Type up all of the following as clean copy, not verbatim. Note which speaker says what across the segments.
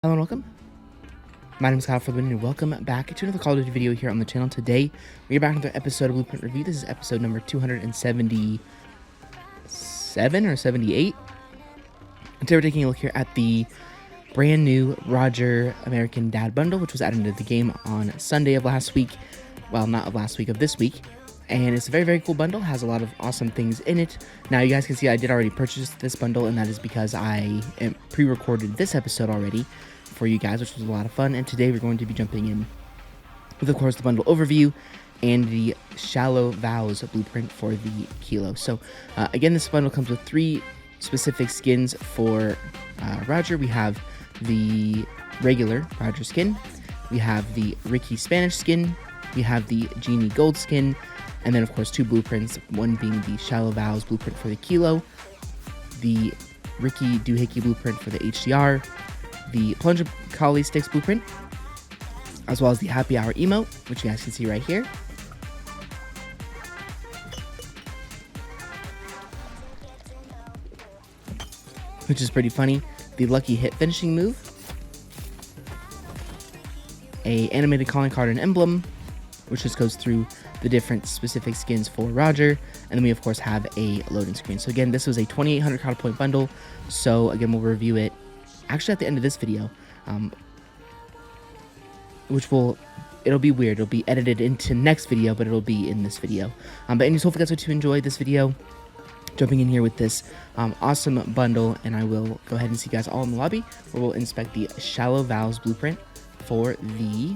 Speaker 1: Hello and welcome. My name is Kyle FtW and welcome back to another Call of Duty video here on the channel. Today, we are back with another episode of Blueprint Review. This is episode number 277 or 78. And today we're taking a look here at the brand new Roger American Dad bundle, which was added into the game on Sunday of last week. Well, not of last week, of this week. And it's a very, very cool bundle, has a lot of awesome things in it. Now, you guys can see I did already purchase this bundle, and that is because I pre-recorded this episode already for you guys, which was a lot of fun. And today we're going to be jumping in with, of course, the bundle overview and the shallow vows blueprint for the kilo. So again, this bundle comes with 3 specific skins for Roger. We have the regular Roger skin, we have the Ricky Spanish skin, we have the Genie Gold skin, and then of course 2 blueprints, one being the shallow vows blueprint for the kilo, the Ricky Doohickey blueprint for the HDR, the Plunger Collie Sticks blueprint, as well as the Happy Hour emote, which you guys can see right here. Which is pretty funny. The Lucky Hit finishing move, a animated calling card and emblem, which just goes through the different specific skins for Roger, and then we of course have a loading screen. So again, this was a 2,800 card point bundle, so again we'll review it actually at the end of this video, it'll be weird. It'll be edited into next video, but it'll be in this video. But anyways, hopefully you guys to enjoy this video. Jumping in here with this awesome bundle, and I will go ahead and see you guys all in the lobby, where we'll inspect the Shallow Vows blueprint for the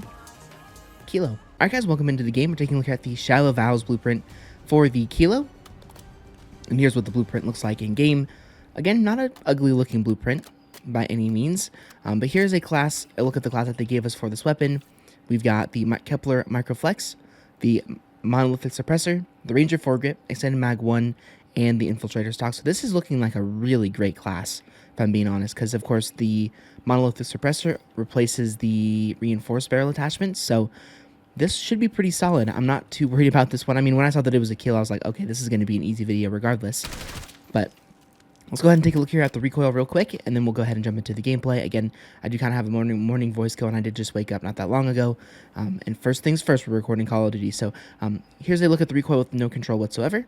Speaker 1: kilo. Alright guys, welcome into the game. We're taking a look at the Shallow Vows blueprint for the kilo. And here's what the blueprint looks like in game. Again, not an ugly looking blueprint by any means, but here's a look at the class that they gave us for this weapon. We've got the Kepler Microflex, the Monolithic Suppressor, the Ranger Foregrip, Extended Mag 1, and the Infiltrator stock. So this is looking like a really great class, if I'm being honest, because of course the Monolithic Suppressor replaces the Reinforced Barrel attachment, so this should be pretty solid. I'm not too worried about this one. I mean, when I saw that it was a kill, I was like, okay, this is going to be an easy video regardless, but let's go ahead and take a look here at the recoil real quick, and then we'll go ahead and jump into the gameplay. Again, I do kind of have a morning voice going. I did just wake up not that long ago. And first things first, we're recording Call of Duty. So here's a look at the recoil with no control whatsoever.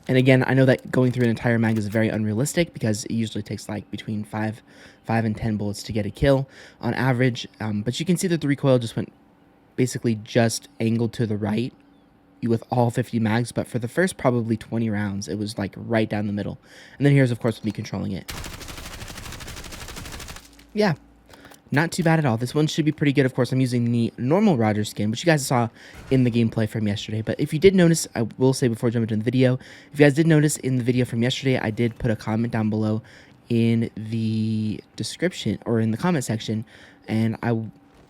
Speaker 1: And again, I know that going through an entire mag is very unrealistic because it usually takes like between 5 and 10 bullets to get a kill on average. But you can see that the recoil just went basically just angled to the right with all 50 mags, but for the first probably 20 rounds, it was like right down the middle. And then here's, of course, me controlling it. Yeah, not too bad at all. This one should be pretty good. Of course, I'm using the normal Roger skin, which you guys saw in the gameplay from yesterday. But if you did notice, I will say before jumping into the video, if you guys did notice in the video from yesterday, I did put a comment down below in the description or in the comment section, and I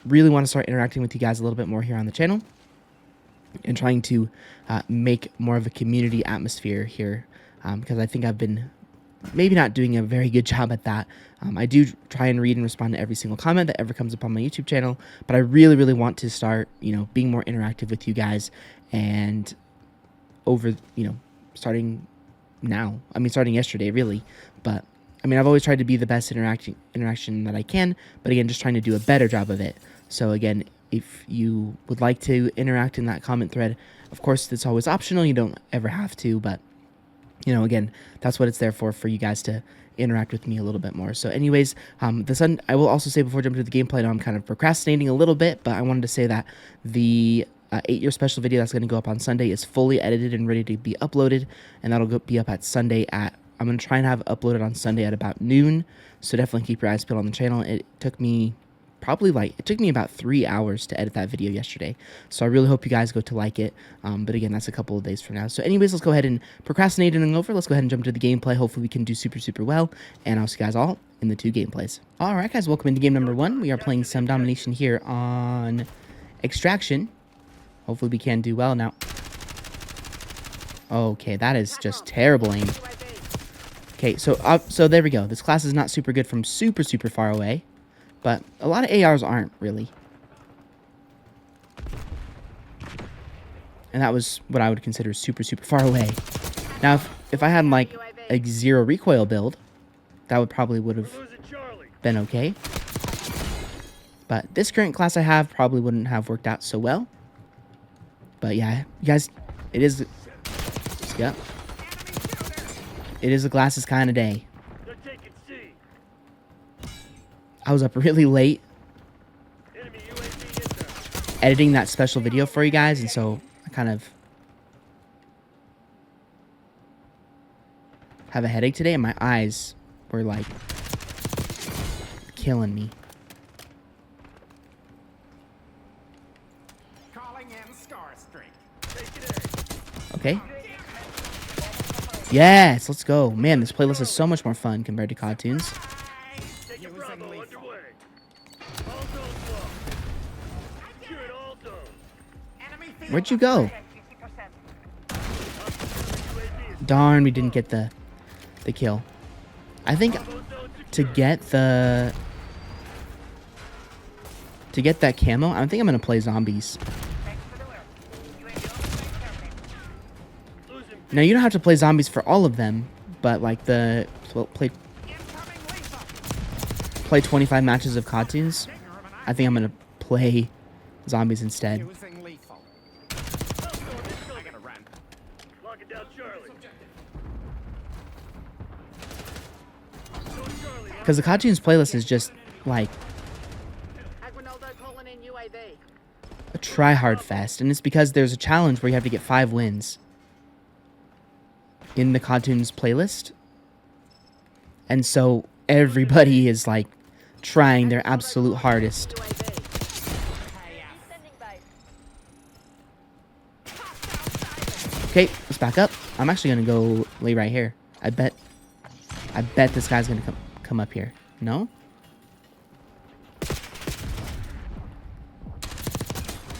Speaker 1: really want to start interacting with you guys a little bit more here on the channel and trying to make more of a community atmosphere here, because I think I've been maybe not doing a very good job at that. I do try and read and respond to every single comment that ever comes up on my YouTube channel, but I really, really want to start, being more interactive with you guys, and starting now. I mean, starting yesterday, really, but I mean, I've always tried to be the best interaction that I can, but again, just trying to do a better job of it. So again, if you would like to interact in that comment thread, of course, it's always optional. You don't ever have to, but, again, that's what it's there for you guys to interact with me a little bit more. So anyways, I will also say before jumping to the gameplay, I know I'm kind of procrastinating a little bit, but I wanted to say that the 8-year special video that's going to go up on Sunday is fully edited and ready to be uploaded, and that'll be up at Sunday I'm going to try and have it uploaded on Sunday at about noon, so definitely keep your eyes peeled on the channel. It took me about 3 hours to edit that video yesterday, so I really hope you guys go to like it, but again, that's a couple of days from now. So anyways, let's go ahead and procrastinate it over. Let's go ahead and jump into the gameplay. Hopefully we can do super well, and I'll see you guys all in the 2 gameplays. Alright guys, welcome into game number 1. We are playing some domination here on Extraction. Hopefully we can do well now. Okay, that is just terrible aim. Okay, so there we go. This class is not super good from super far away, but a lot of ARs aren't, really. And that was what I would consider super far away. Now, if I had, like, a 0 recoil build, that would have been okay. But this current class I have probably wouldn't have worked out so well. But yeah, you guys, it is, yeah, it is a glasses kind of day. I was up really late editing that special video for you guys, and so I kind of have a headache today, and my eyes were like killing me. Okay. Yes, let's go. Man, this playlist is so much more fun compared to cartoons. Where'd you go? Darn, we didn't get the kill. I think to get that camo, I think I'm gonna play zombies. Now you don't have to play zombies for all of them, but like play 25 matches of cartoons. I think I'm gonna play zombies instead. Because the cartoons playlist is just like a try-hard fest, and it's because there's a challenge where you have to get 5 wins in the cartoons playlist, and so everybody is like trying their absolute hardest. Okay, let's back up. I'm actually gonna go lay right here. I bet this guy's gonna come up here. No?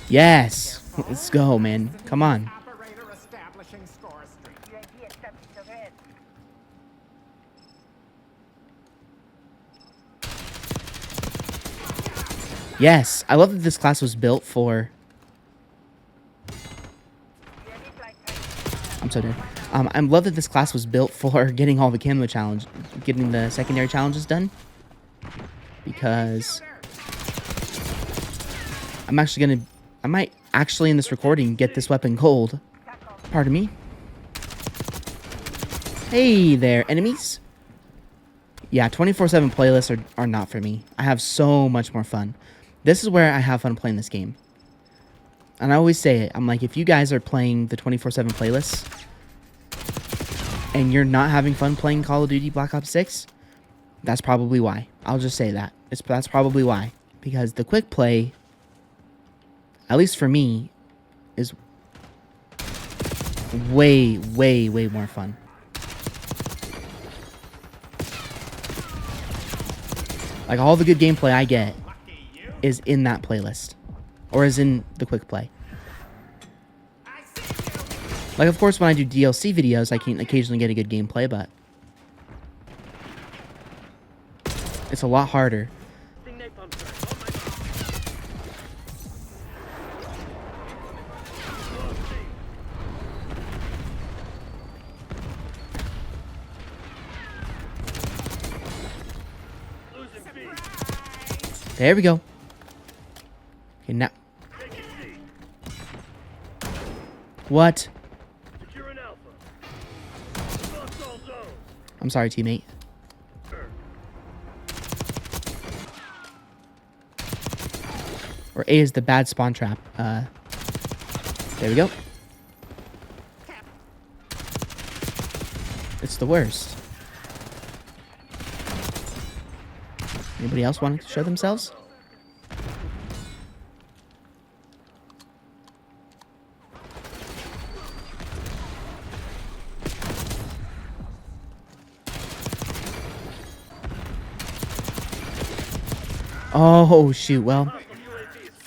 Speaker 1: Yes! Let's go, man. Come on. Yes! I love that this class was built for... I'm so dead. I love that this class was built for getting all the camo challenge, getting the secondary challenges done. Because I might actually in this recording get this weapon gold. Pardon me. Hey there, enemies. Yeah, 24/7 playlists are not for me. I have so much more fun. This is where I have fun playing this game. And I always say it. I'm like, if you guys are playing the 24/7 playlists and you're not having fun playing Call of Duty Black Ops 6, that's probably why. I'll just say that. That's probably why. Because the quick play, at least for me, is way, way, way more fun. Like, all the good gameplay I get is in that playlist. Or is in the quick play. Like, of course, when I do DLC videos, I can occasionally get a good gameplay, but it's a lot harder. There we go. Okay, now. What? I'm sorry, teammate. Or A is the bad spawn trap. There we go. It's the worst. Anybody else want to show themselves? Oh, shoot. Well,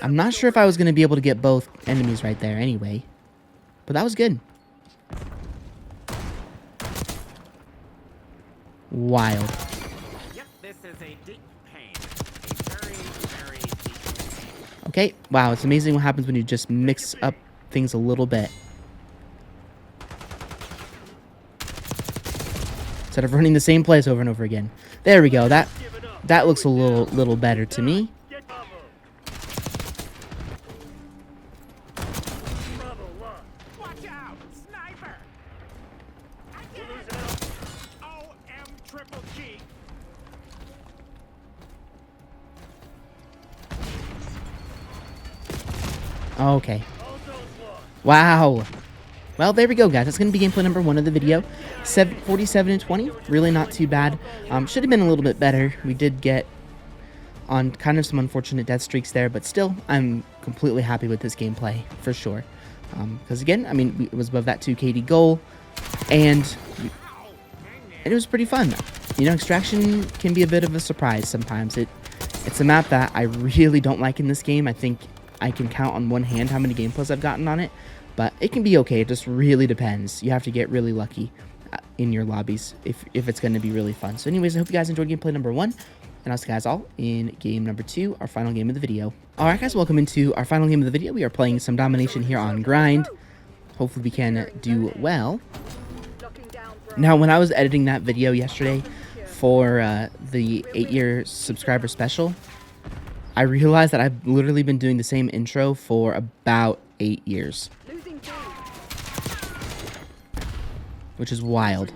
Speaker 1: I'm not sure if I was going to be able to get both enemies right there anyway. But that was good. Wild.
Speaker 2: Yep, this is a deep pain. A very, very deep pain.
Speaker 1: Okay. Wow, it's amazing what happens when you just mix up things a little bit. instead of running the same place over and over again. There we go. That looks a little better to me.
Speaker 2: Watch out! Sniper! OM triple G!
Speaker 1: Okay. Wow. Well, there we go, guys. That's going to be gameplay number 1 of the video. 47-20. Really not too bad. Should have been a little bit better. We did get on kind of some unfortunate death streaks there, but still, I'm completely happy with this gameplay, for sure. Because, again, I mean, it was above that 2 KD goal, and it was pretty fun. You know, Extraction can be a bit of a surprise sometimes. It's a map that I really don't like in this game. I think I can count on one hand how many gameplays I've gotten on it, but it can be okay. It just really depends. You have to get really lucky in your lobbies if it's going to be really fun. So anyways, I hope you guys enjoyed gameplay number 1, and I'll see you guys all in game number 2, our final game of the video. Alright guys, welcome into our final game of the video. We are playing some domination here on Grind. Hopefully we can do well. Now, when I was editing that video yesterday for the 8-year subscriber special, I realized that I've literally been doing the same intro for about 8 years. Which is wild.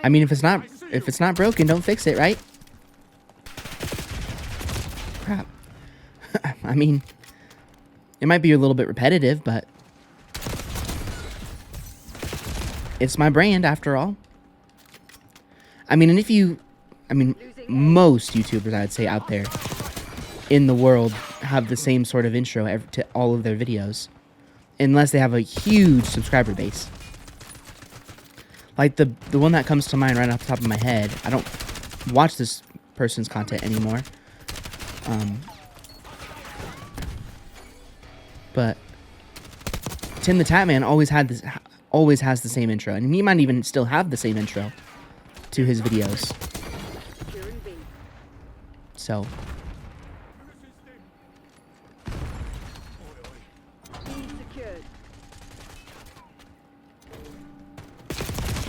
Speaker 1: I mean, if it's not broken, don't fix it, right? Crap. I mean, it might be a little bit repetitive, but it's my brand after all. I mean, most YouTubers, I'd say, out there in the world have the same sort of intro to all of their videos, unless they have a huge subscriber base. Like the one that comes to mind right off the top of my head. I don't watch this person's content anymore. But Tim the Tatman always has the same intro, and he might even still have the same intro to his videos. So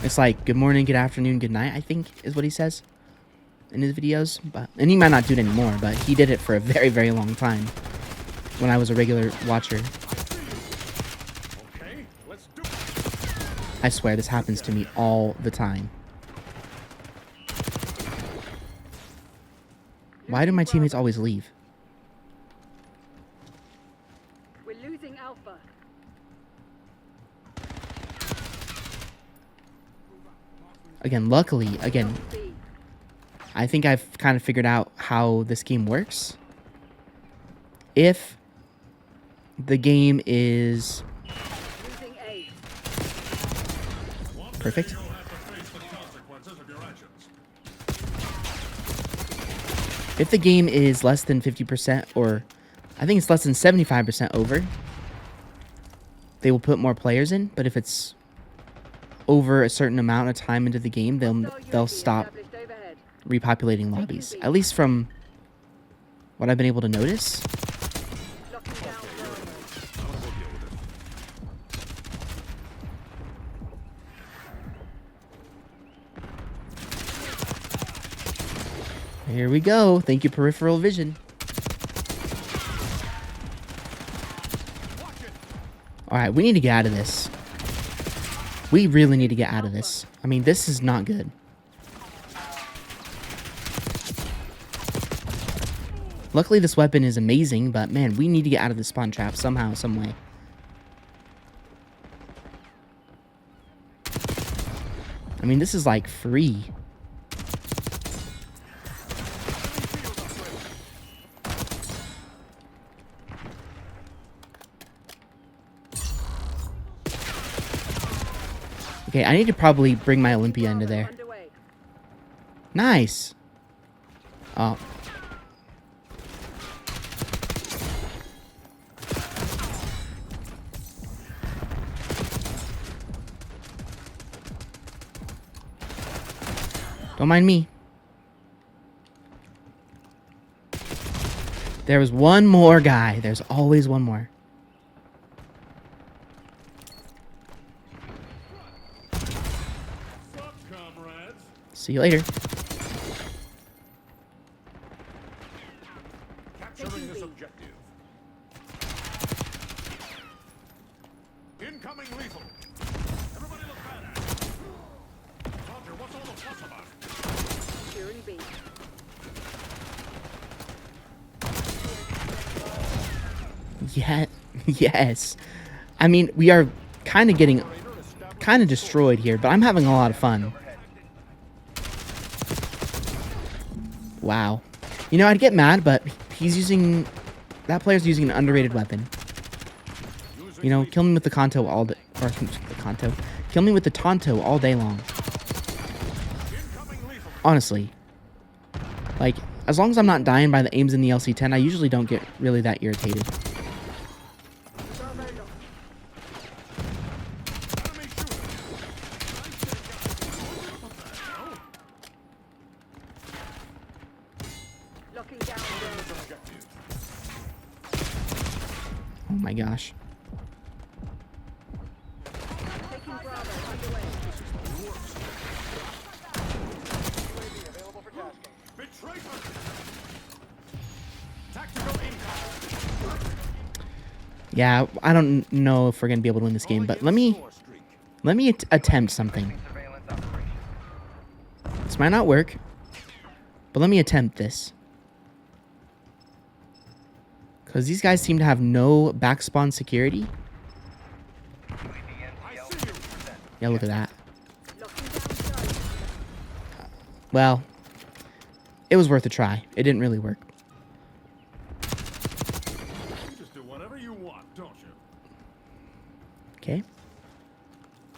Speaker 1: it's like good morning, good afternoon, good night, I think is what he says in his videos. And he might not do it anymore, but he did it for a very, very long time when I was a regular watcher. I swear this happens to me all the time. Why do my teammates always leave?
Speaker 3: We're losing Alpha.
Speaker 1: Again, luckily, I think I've kind of figured out how this game works. If the game is perfect. If the game is less than 50%, or I think it's less than 75% over, they will put more players in. But if it's over a certain amount of time into the game, they'll stop repopulating lobbies. At least from what I've been able to notice. Here we go. Thank you, peripheral vision. Alright, we need to get out of this. We really need to get out of this. I mean, this is not good. Luckily, this weapon is amazing, but man, we need to get out of this spawn trap somehow, some way. I mean, this is like free. Okay, I need to probably bring my Olympia into there. Nice. Oh. Don't mind me. There was one more guy. There's always one more.
Speaker 4: Sup, comrades?
Speaker 1: See you later.
Speaker 4: Capturing this objective. Incoming lethal. Everybody look badass. Doctor, what's all the fuss about?
Speaker 3: Securing B.
Speaker 1: Yeah, yes. I mean, we are kind of getting kind of destroyed here, but I'm having a lot of fun. Wow. You know, I'd get mad, but that player's using an underrated weapon. You know, kill me with the Kanto all day, or the Kanto. Kill me with the Tonto all day long. Honestly. Like, as long as I'm not dying by the aims in the LC-10, I usually don't get really that irritated.
Speaker 3: Locking down the
Speaker 1: Oh my gosh.
Speaker 3: taking Bravo underway.
Speaker 4: Betray tactical income.
Speaker 1: Yeah, I don't know if we're gonna be able to win this game, but let me attempt something. This might not work, but let me attempt this. Because these guys seem to have no backspawn security. Yeah, look at that.
Speaker 3: Locking down Charlie.
Speaker 1: Well, it was worth a try. It didn't really work.
Speaker 4: You just do whatever you want, don't you?
Speaker 1: Okay.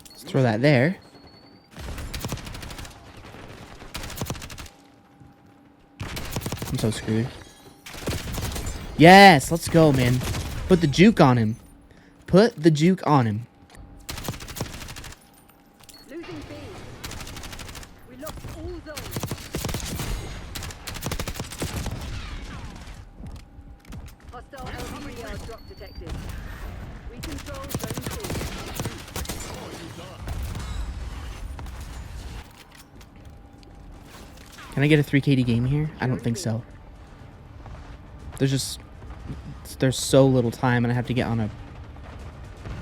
Speaker 1: Let's throw that there. I'm so screwed. Yes, let's go, man. Put the juke on him. Put the juke on him.
Speaker 3: Losing B. We lost all zones. Hostile LVR drop detected. We control zone 2.
Speaker 1: Can I get a 3KD game here? I don't think so. There's so little time, and I have to get on a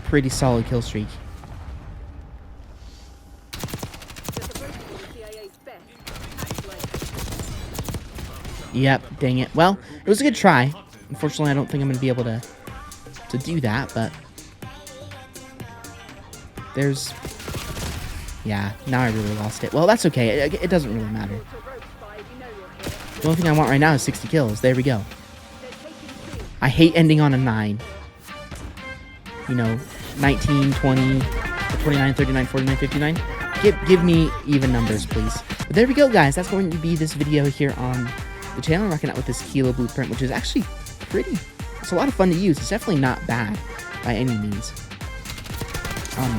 Speaker 1: pretty solid kill streak.
Speaker 3: They're supposed to be the CIA's best.
Speaker 1: Yep, dang it. Well, it was a good try. Unfortunately, I don't think I'm going to be able to do that, but there's... Yeah, now I really lost it. Well, that's okay. It doesn't really matter. The only thing I want right now is 60 kills. There we go. I hate ending on a 9. You know, 19, 20, 29, 39, 49, 59. Give me even numbers, please. But there we go, guys. That's going to be this video here on the channel. I'm rocking out with this Kilo blueprint, which is actually pretty... It's a lot of fun to use. It's definitely not bad by any means.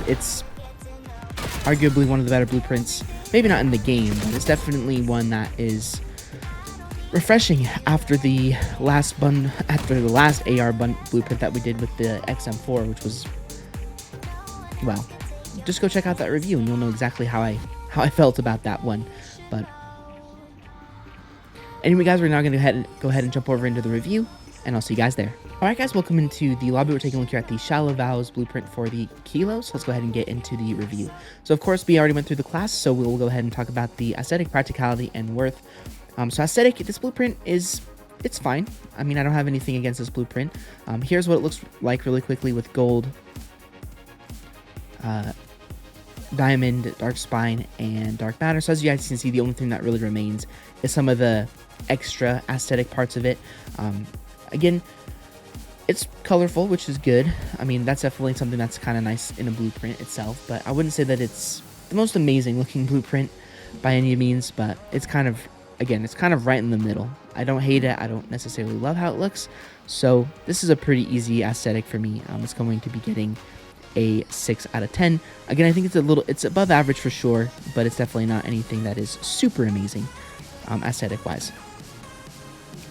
Speaker 1: It's arguably one of the better blueprints. Maybe not in the game, but it's definitely one that is refreshing after the last AR blueprint that we did with the XM4, which was, well, just go check out that review and you'll know exactly how I felt about that one. But anyway, guys, we're now going to go ahead and jump over into the review, and I'll see you guys there. Alright, guys, welcome into the lobby. We're taking a look here at the Shallow Vows blueprint for the Kilo, so let's go ahead and get into the review. So, of course, we already went through the class, so we'll go ahead and talk about the aesthetic, practicality, and worth. So aesthetic, this blueprint it's fine. I mean, I don't have anything against this blueprint. Here's what it looks like really quickly with gold, diamond, dark spine, and dark matter. So as you guys can see, the only thing that really remains is some of the extra aesthetic parts of it. Again, it's colorful, which is good. I mean, that's definitely something that's kind of nice in a blueprint itself, but I wouldn't say that it's the most amazing looking blueprint by any means, but it's kind of, again, it's kind of right in the middle. I don't hate it. I don't necessarily love how it looks. So this is a pretty easy aesthetic for me. It's going to be getting a 6 out of 10. Again, I think it's above average for sure, but it's definitely not anything that is super amazing aesthetic wise.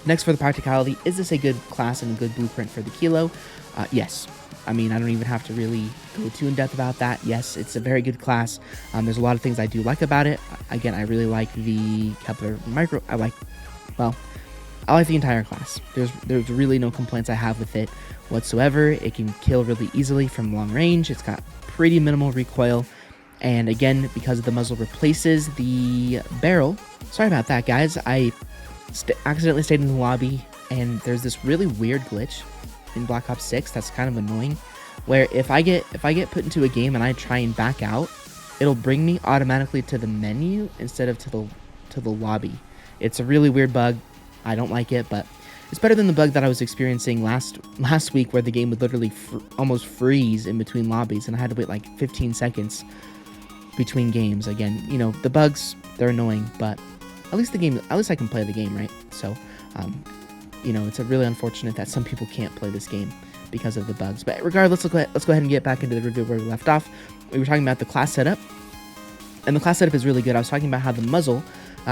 Speaker 1: Next, for the practicality, is this a good class and a good blueprint for the Kilo? Yes. I mean, I don't even have to really go too in depth about that. Yes, it's a very good class. There's a lot of things I do like about it. Again, I really like the Kepler Micro. I like the entire class. There's really no complaints I have with it whatsoever. It can kill really easily from long range. It's got pretty minimal recoil. And again, because the muzzle replaces the barrel. Sorry about that, guys. I accidentally stayed in the lobby, and there's this really weird glitch in Black Ops 6 that's kind of annoying, where if I get put into a game and I try and back out, it'll bring me automatically to the menu instead of to the lobby. It's a really weird bug. I don't like it, but it's better than the bug that I was experiencing last week, where the game would literally almost freeze in between lobbies, and I had to wait like 15 seconds between games. Again, you know, the bugs, they're annoying, but at least I can play the game, right? So, you know, it's really unfortunate that some people can't play this game because of the bugs. But regardless, let's go ahead and get back into the review where we left off. We were talking about the class setup, and the class setup is really good. I was talking about how the muzzle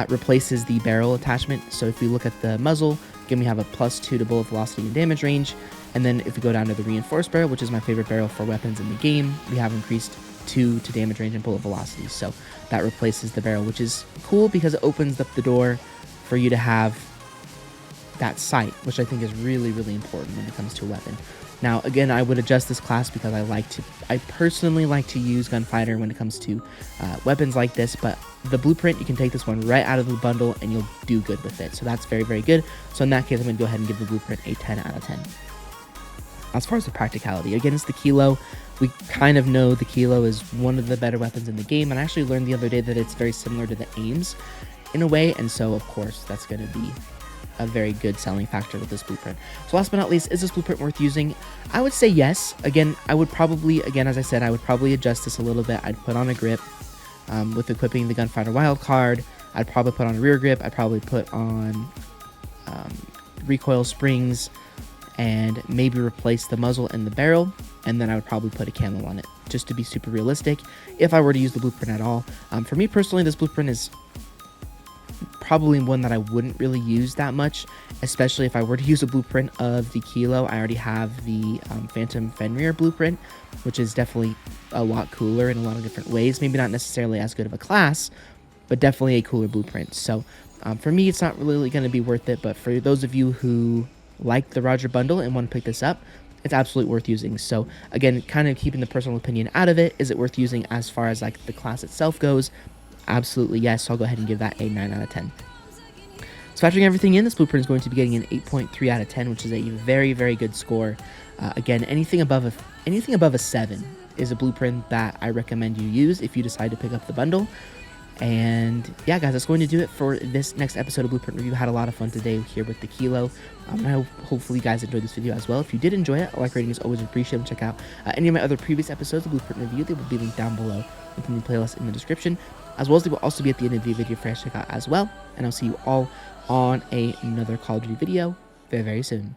Speaker 1: replaces the barrel attachment. So if you look at the muzzle, again, we have a +2 to bullet velocity and damage range. And then if we go down to the reinforced barrel, which is my favorite barrel for weapons in the game, we have increased 2 to damage range and bullet velocity. So that replaces the barrel, which is cool because it opens up the door for you to have that sight, which I think is really, really important when it comes to a weapon. Now, again, I would adjust this class because I personally like to use Gunfighter when it comes to weapons like this, but the blueprint, you can take this one right out of the bundle and you'll do good with it. So that's very, very good. So in that case, I'm going to go ahead and give the blueprint a 10 out of 10. As far as the practicality, again, it's the Kilo. We kind of know the Kilo is one of the better weapons in the game, and I actually learned the other day that it's very similar to the Aims in a way, and so, of course, that's going to be a very good selling factor with this blueprint. So last but not least, is this blueprint worth using? I would say yes. Again, I would probably, as I said, I would probably adjust this a little bit. I'd put on a grip with equipping the Gunfighter wildcard. I'd probably put on a rear grip. I'd probably put on recoil springs, and maybe replace the muzzle and the barrel, and then I would probably put a camo on it, just to be super realistic, if I were to use the blueprint at all. For me personally, this blueprint is probably one that I wouldn't really use that much, especially if I were to use a blueprint of the Kilo. I already have the Phantom Fenrir blueprint, which is definitely a lot cooler in a lot of different ways. Maybe not necessarily as good of a class, but definitely a cooler blueprint. So for me, it's not really going to be worth it, but for those of you who like the Roger bundle and want to pick this up, it's absolutely worth using. So again, kind of keeping the personal opinion out of it, is it worth using as far as like the class itself goes? Absolutely yes. So I'll go ahead and give that a 9 out of 10. So factoring everything in, this blueprint is going to be getting an 8.3 out of 10, which is a very, very good score. Again, anything above a 7 is a blueprint that I recommend you use if you decide to pick up the bundle. And yeah, guys, that's going to do it for this next episode of Blueprint Review. Had a lot of fun today here with the Kilo. I hope hopefully you guys enjoyed this video as well. If you did enjoy it, a like rating is always appreciated. Check out any of my other previous episodes of Blueprint Review. They will be linked down below within the playlist in the description, as well as they will also be at the end of the video for you to check out as well. And I'll see you all on another Call of Duty video very, very soon.